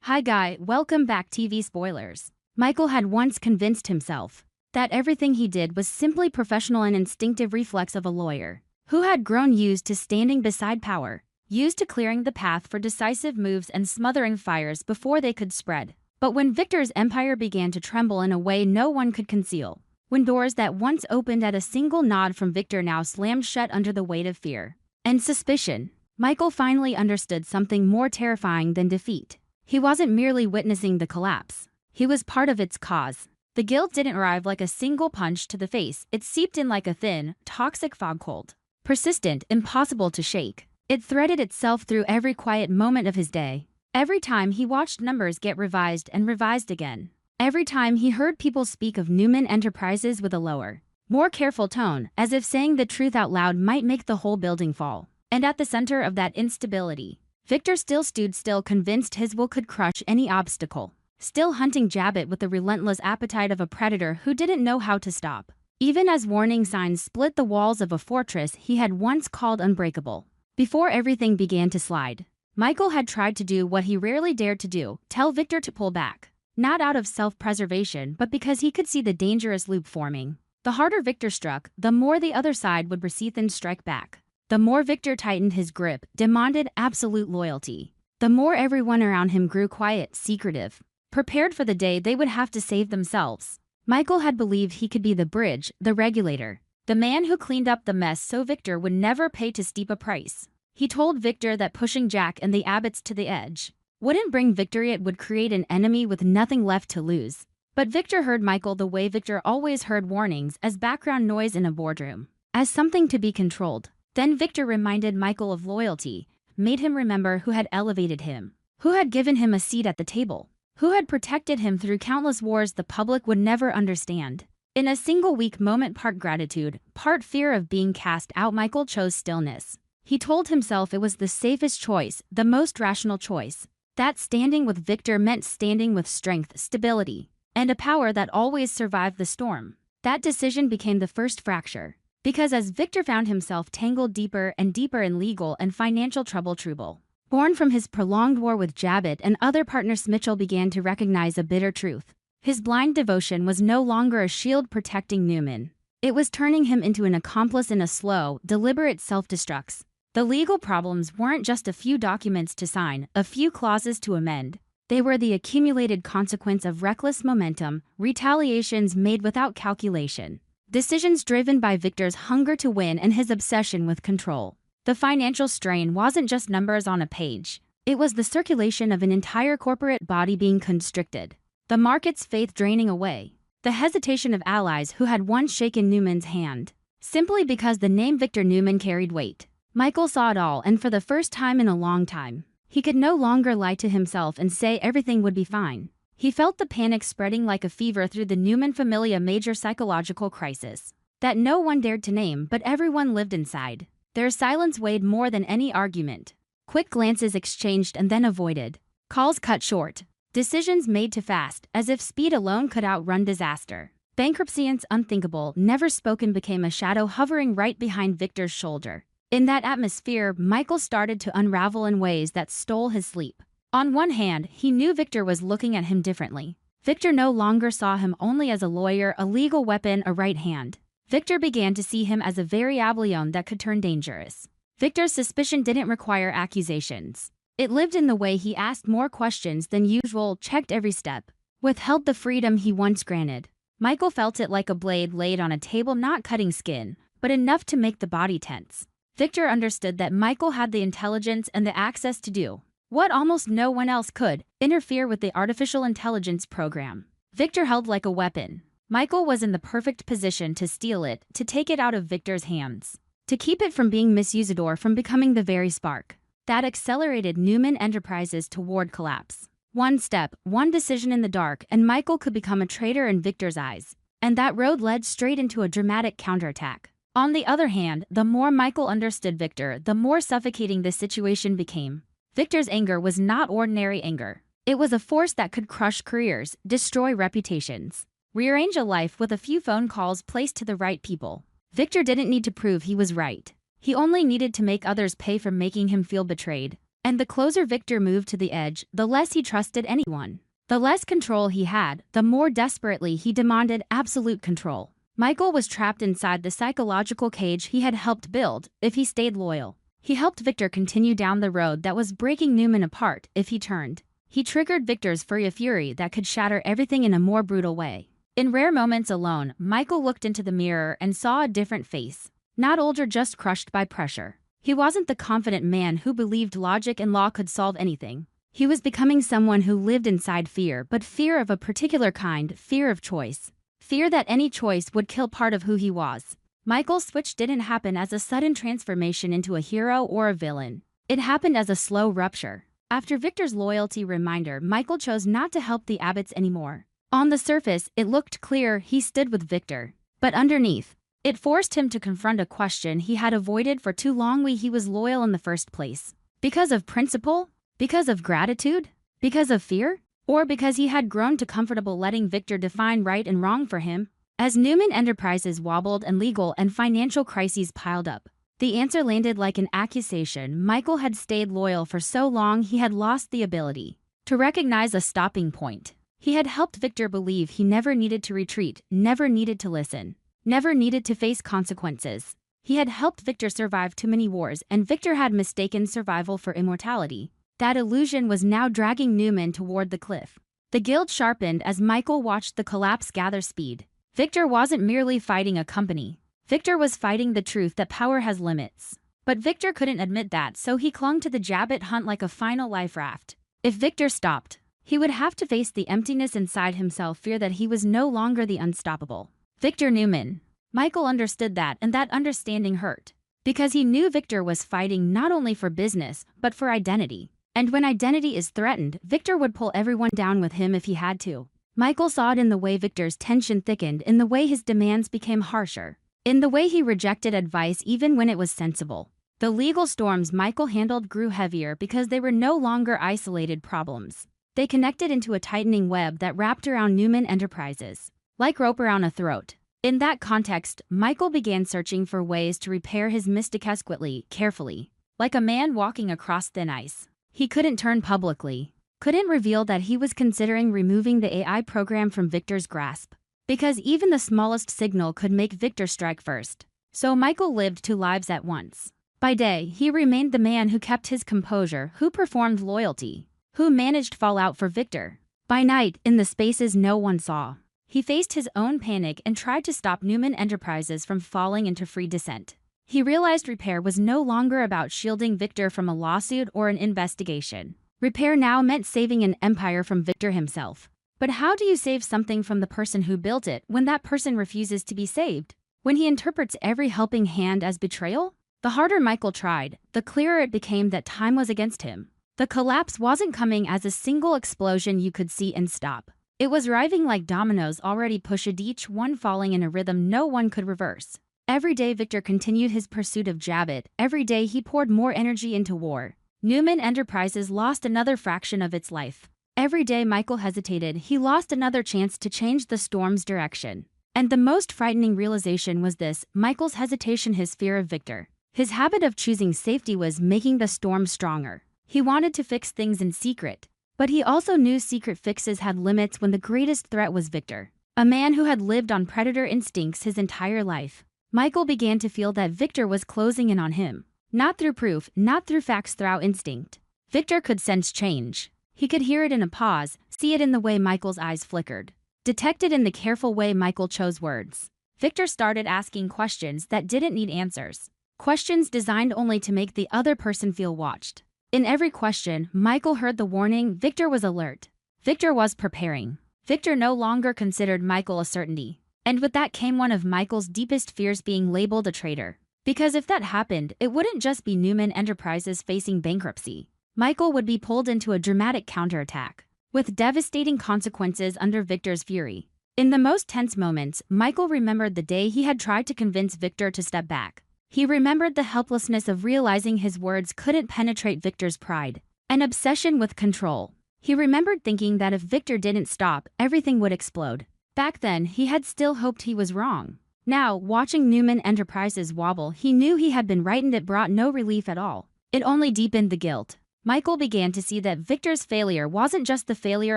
Hi guy, welcome back TV spoilers. Michael had once convinced himself that everything he did was simply professional and instinctive reflex of a lawyer who had grown used to standing beside power, used to clearing the path for decisive moves and smothering fires before they could spread. But when Victor's empire began to tremble in a way no one could conceal, when doors that once opened at a single nod from Victor now slammed shut under the weight of fear and suspicion, Michael finally understood something more terrifying than defeat. He wasn't merely witnessing the collapse. He was part of its cause. The guilt didn't arrive like a single punch to the face. It seeped in like a thin, toxic fog cold. Persistent, impossible to shake. It threaded itself through every quiet moment of his day. Every time he watched numbers get revised and revised again. Every time he heard people speak of Newman Enterprises with a lower, more careful tone, as if saying the truth out loud might make the whole building fall. And at the center of that instability, Victor still stood still, convinced his will could crush any obstacle. Still hunting Jabot with the relentless appetite of a predator who didn't know how to stop. Even as warning signs split the walls of a fortress he had once called unbreakable. Before everything began to slide, Michael had tried to do what he rarely dared to do, tell Victor to pull back. Not out of self-preservation, but because he could see the dangerous loop forming. The harder Victor struck, the more the other side would recede and strike back. The more Victor tightened his grip, demanded absolute loyalty, the more everyone around him grew quiet, secretive, prepared for the day they would have to save themselves. Michael had believed he could be the bridge, the regulator, the man who cleaned up the mess so Victor would never pay too steep a price. He told Victor that pushing Jack and the Abbots to the edge wouldn't bring victory, it would create an enemy with nothing left to lose. But Victor heard Michael the way Victor always heard warnings, as background noise in a boardroom, as something to be controlled. Then Victor reminded Michael of loyalty, made him remember who had elevated him, who had given him a seat at the table, who had protected him through countless wars the public would never understand. In a single weak moment, part gratitude, part fear of being cast out, Michael chose stillness. He told himself it was the safest choice, the most rational choice. That standing with Victor meant standing with strength, stability, and a power that always survived the storm. That decision became the first fracture. Because as Victor found himself tangled deeper and deeper in legal and financial trouble, born from his prolonged war with Jabot and other partners, Mitchell began to recognize a bitter truth. His blind devotion was no longer a shield protecting Newman. It was turning him into an accomplice in a slow, deliberate self-destruct. The legal problems weren't just a few documents to sign, a few clauses to amend. They were the accumulated consequence of reckless momentum, retaliations made without calculation. Decisions driven by Victor's hunger to win and his obsession with control. The financial strain wasn't just numbers on a page. It was the circulation of an entire corporate body being constricted. The market's faith draining away. The hesitation of allies who had once shaken Newman's hand, simply because the name Victor Newman carried weight. Michael saw it all, and for the first time in a long time, he could no longer lie to himself and say everything would be fine. He felt the panic spreading like a fever through the Newman family, a major psychological crisis that no one dared to name, but everyone lived inside. Their silence weighed more than any argument. Quick glances exchanged and then avoided. Calls cut short. Decisions made too fast, as if speed alone could outrun disaster. Bankruptcy and unthinkable, never spoken, became a shadow hovering right behind Victor's shoulder. In that atmosphere, Michael started to unravel in ways that stole his sleep. On one hand, he knew Victor was looking at him differently. Victor no longer saw him only as a lawyer, a legal weapon, a right hand. Victor began to see him as a variable that could turn dangerous. Victor's suspicion didn't require accusations. It lived in the way he asked more questions than usual, checked every step, withheld the freedom he once granted. Michael felt it like a blade laid on a table, not cutting skin, but enough to make the body tense. Victor understood that Michael had the intelligence and the access to do what almost no one else could: interfere with the artificial intelligence program. Victor held like a weapon. Michael was in the perfect position to steal it, to take it out of Victor's hands, to keep it from being misused or from becoming the very spark that accelerated Newman Enterprises toward collapse. One step, one decision in the dark, and Michael could become a traitor in Victor's eyes. And that road led straight into a dramatic counterattack. On the other hand, the more Michael understood Victor, the more suffocating the situation became. Victor's anger was not ordinary anger. It was a force that could crush careers, destroy reputations, rearrange a life with a few phone calls placed to the right people. Victor didn't need to prove he was right. He only needed to make others pay for making him feel betrayed. And the closer Victor moved to the edge, the less he trusted anyone. The less control he had, the more desperately he demanded absolute control. Michael was trapped inside the psychological cage he had helped build. If he stayed loyal, he helped Victor continue down the road that was breaking Newman apart. If he turned, he triggered Victor's fury that could shatter everything in a more brutal way. In rare moments alone, Michael looked into the mirror and saw a different face. Not older, just crushed by pressure. He wasn't the confident man who believed logic and law could solve anything. He was becoming someone who lived inside fear, but fear of a particular kind, fear of choice. Fear that any choice would kill part of who he was. Michael's switch didn't happen as a sudden transformation into a hero or a villain. It happened as a slow rupture. After Victor's loyalty reminder, Michael chose not to help the Abbotts anymore. On the surface, it looked clear he stood with Victor. But underneath, it forced him to confront a question he had avoided for too long: why he was loyal in the first place. Because of principle? Because of gratitude? Because of fear? Or because he had grown too comfortable letting Victor define right and wrong for him? As Newman Enterprises wobbled and legal and financial crises piled up, the answer landed like an accusation. Michael had stayed loyal for so long he had lost the ability to recognize a stopping point. He had helped Victor believe he never needed to retreat, never needed to listen, never needed to face consequences. He had helped Victor survive too many wars, and Victor had mistaken survival for immortality. That illusion was now dragging Newman toward the cliff. The guild sharpened as Michael watched the collapse gather speed. Victor wasn't merely fighting a company. Victor was fighting the truth that power has limits. But Victor couldn't admit that, so he clung to the Jabot hunt like a final life raft. If Victor stopped, he would have to face the emptiness inside himself, fear that he was no longer the unstoppable Victor Newman. Michael understood that, and that understanding hurt. Because he knew Victor was fighting not only for business, but for identity. And when identity is threatened, Victor would pull everyone down with him if he had to. Michael saw it in the way Victor's tension thickened, in the way his demands became harsher, in the way he rejected advice even when it was sensible. The legal storms Michael handled grew heavier because they were no longer isolated problems. They connected into a tightening web that wrapped around Newman Enterprises, like rope around a throat. In that context, Michael began searching for ways to repair his mistakes quickly, carefully, like a man walking across thin ice. He couldn't turn publicly, couldn't reveal that he was considering removing the AI program from Victor's grasp, because even the smallest signal could make Victor strike first. So Michael lived two lives at once. By day, he remained the man who kept his composure, who performed loyalty, who managed fallout for Victor. By night, in the spaces no one saw, he faced his own panic and tried to stop Newman Enterprises from falling into free descent. He realized repair was no longer about shielding Victor from a lawsuit or an investigation. Repair now meant saving an empire from Victor himself. But how do you save something from the person who built it when that person refuses to be saved? When he interprets every helping hand as betrayal? The harder Michael tried, the clearer it became that time was against him. The collapse wasn't coming as a single explosion you could see and stop. It was arriving like dominoes already pushed, each one falling in a rhythm no one could reverse. Every day Victor continued his pursuit of Jabot. Every day he poured more energy into war. Newman Enterprises lost another fraction of its life. Every day Michael hesitated, he lost another chance to change the storm's direction. And the most frightening realization was this: Michael's hesitation, his fear of Victor, his habit of choosing safety was making the storm stronger. He wanted to fix things in secret, but he also knew secret fixes had limits when the greatest threat was Victor, a man who had lived on predator instincts his entire life. Michael began to feel that Victor was closing in on him. Not through proof, not through facts, through instinct. Victor could sense change. He could hear it in a pause, see it in the way Michael's eyes flickered, detect it in the careful way Michael chose words. Victor started asking questions that didn't need answers. Questions designed only to make the other person feel watched. In every question, Michael heard the warning. Victor was alert. Victor was preparing. Victor no longer considered Michael a certainty. And with that came one of Michael's deepest fears: being labeled a traitor. Because if that happened, it wouldn't just be Newman Enterprises facing bankruptcy. Michael would be pulled into a dramatic counterattack, with devastating consequences under Victor's fury. In the most tense moments, Michael remembered the day he had tried to convince Victor to step back. He remembered the helplessness of realizing his words couldn't penetrate Victor's pride, an obsession with control. He remembered thinking that if Victor didn't stop, everything would explode. Back then, he had still hoped he was wrong. Now, watching Newman Enterprises wobble, he knew he had been right and it brought no relief at all. It only deepened the guilt. Michael began to see that Victor's failure wasn't just the failure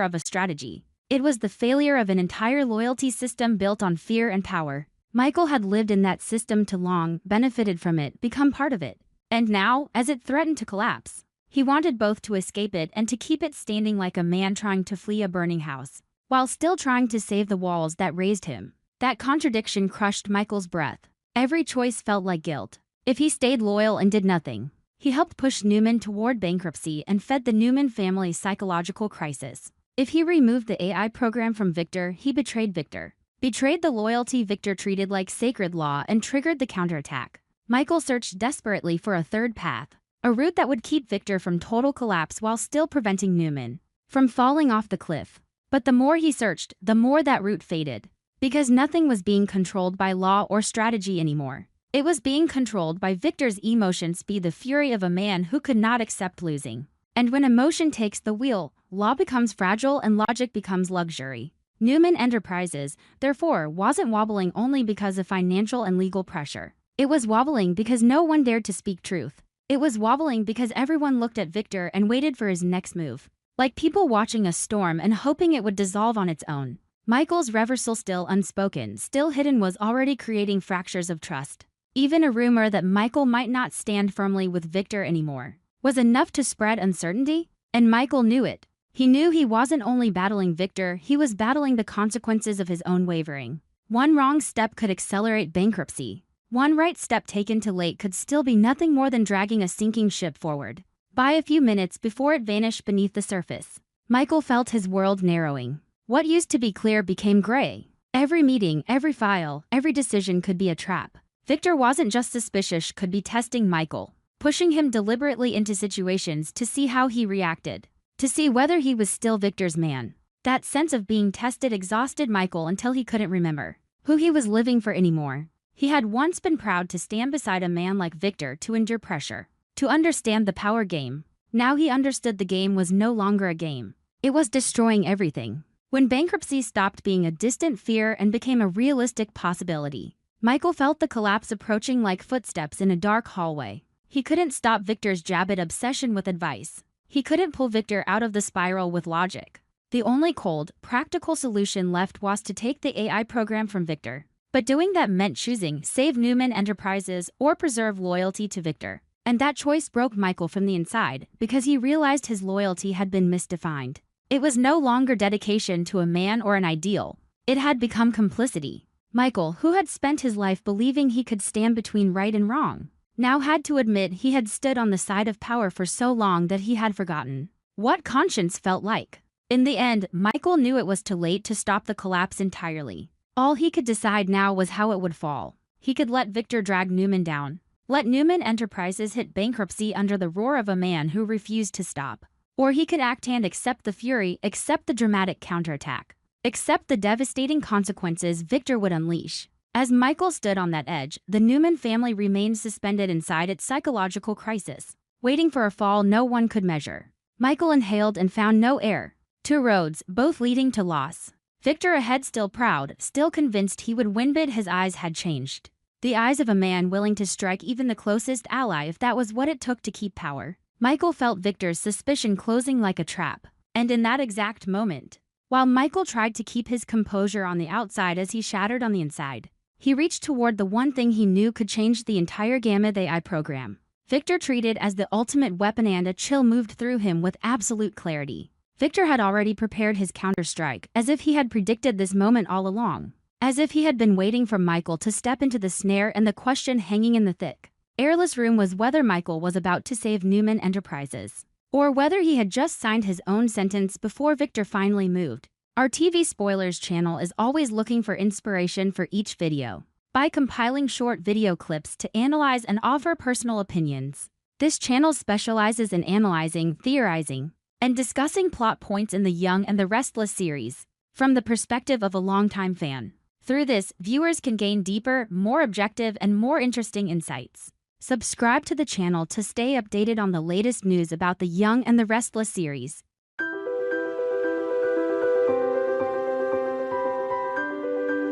of a strategy. It was the failure of an entire loyalty system built on fear and power. Michael had lived in that system too long, benefited from it, become part of it. And now, as it threatened to collapse, he wanted both to escape it and to keep it standing like a man trying to flee a burning house, while still trying to save the walls that raised him. That contradiction crushed Michael's breath. Every choice felt like guilt. If he stayed loyal and did nothing, he helped push Newman toward bankruptcy and fed the Newman family's psychological crisis. If he removed the AI program from Victor, he betrayed Victor. Betrayed the loyalty Victor treated like sacred law and triggered the counterattack. Michael searched desperately for a third path, a route that would keep Victor from total collapse while still preventing Newman from falling off the cliff. But the more he searched, the more that route faded. Because nothing was being controlled by law or strategy anymore. It was being controlled by Victor's emotions, the fury of a man who could not accept losing. And when emotion takes the wheel, law becomes fragile and logic becomes luxury. Newman Enterprises, therefore, wasn't wobbling only because of financial and legal pressure. It was wobbling because no one dared to speak truth. It was wobbling because everyone looked at Victor and waited for his next move. Like people watching a storm and hoping it would dissolve on its own. Michael's reversal, still unspoken, still hidden, was already creating fractures of trust. Even a rumor that Michael might not stand firmly with Victor anymore was enough to spread uncertainty, and Michael knew it. He knew he wasn't only battling Victor, he was battling the consequences of his own wavering. One wrong step could accelerate bankruptcy. One right step taken too late could still be nothing more than dragging a sinking ship forward. By a few minutes before it vanished beneath the surface, Michael felt his world narrowing. What used to be clear became gray. Every meeting, every file, every decision could be a trap. Victor wasn't just suspicious, could be testing Michael, pushing him deliberately into situations to see how he reacted, to see whether he was still Victor's man. That sense of being tested exhausted Michael until he couldn't remember who he was living for anymore. He had once been proud to stand beside a man like Victor, to endure pressure, to understand the power game. Now he understood the game was no longer a game. It was destroying everything. When bankruptcy stopped being a distant fear and became a realistic possibility, Michael felt the collapse approaching like footsteps in a dark hallway. He couldn't stop Victor's Jabot obsession with advice. He couldn't pull Victor out of the spiral with logic. The only cold, practical solution left was to take the AI program from Victor. But doing that meant choosing save Newman Enterprises or preserve loyalty to Victor. And that choice broke Michael from the inside because he realized his loyalty had been misdefined. It was no longer dedication to a man or an ideal. It had become complicity. Michael, who had spent his life believing he could stand between right and wrong, now had to admit he had stood on the side of power for so long that he had forgotten what conscience felt like. In the end, Michael knew it was too late to stop the collapse entirely. All he could decide now was how it would fall. He could let Victor drag Newman down. Let Newman Enterprises hit bankruptcy under the roar of a man who refused to stop. Or he could act and accept the fury, accept the dramatic counterattack, accept the devastating consequences Victor would unleash. As Michael stood on that edge, the Newman family remained suspended inside its psychological crisis, waiting for a fall no one could measure. Michael inhaled and found no air. Two roads, both leading to loss. Victor ahead, still proud, still convinced he would win, but his eyes had changed. The eyes of a man willing to strike even the closest ally if that was what it took to keep power. Michael felt Victor's suspicion closing like a trap. And in that exact moment, while Michael tried to keep his composure on the outside as he shattered on the inside, he reached toward the one thing he knew could change the entire gamut AI program. Victor treated as the ultimate weapon, and a chill moved through him with absolute clarity. Victor had already prepared his counterstrike, as if he had predicted this moment all along. As if he had been waiting for Michael to step into the snare, and the question hanging in the thick, airless room was whether Michael was about to save Newman Enterprises, or whether he had just signed his own sentence before Victor finally moved. Our TV Spoilers channel is always looking for inspiration for each video by compiling short video clips to analyze and offer personal opinions. This channel specializes in analyzing, theorizing, and discussing plot points in the Young and the Restless series. from the perspective of a longtime fan. Through this, viewers can gain deeper, more objective, and more interesting insights. Subscribe to the channel to stay updated on the latest news about the Young and the Restless series.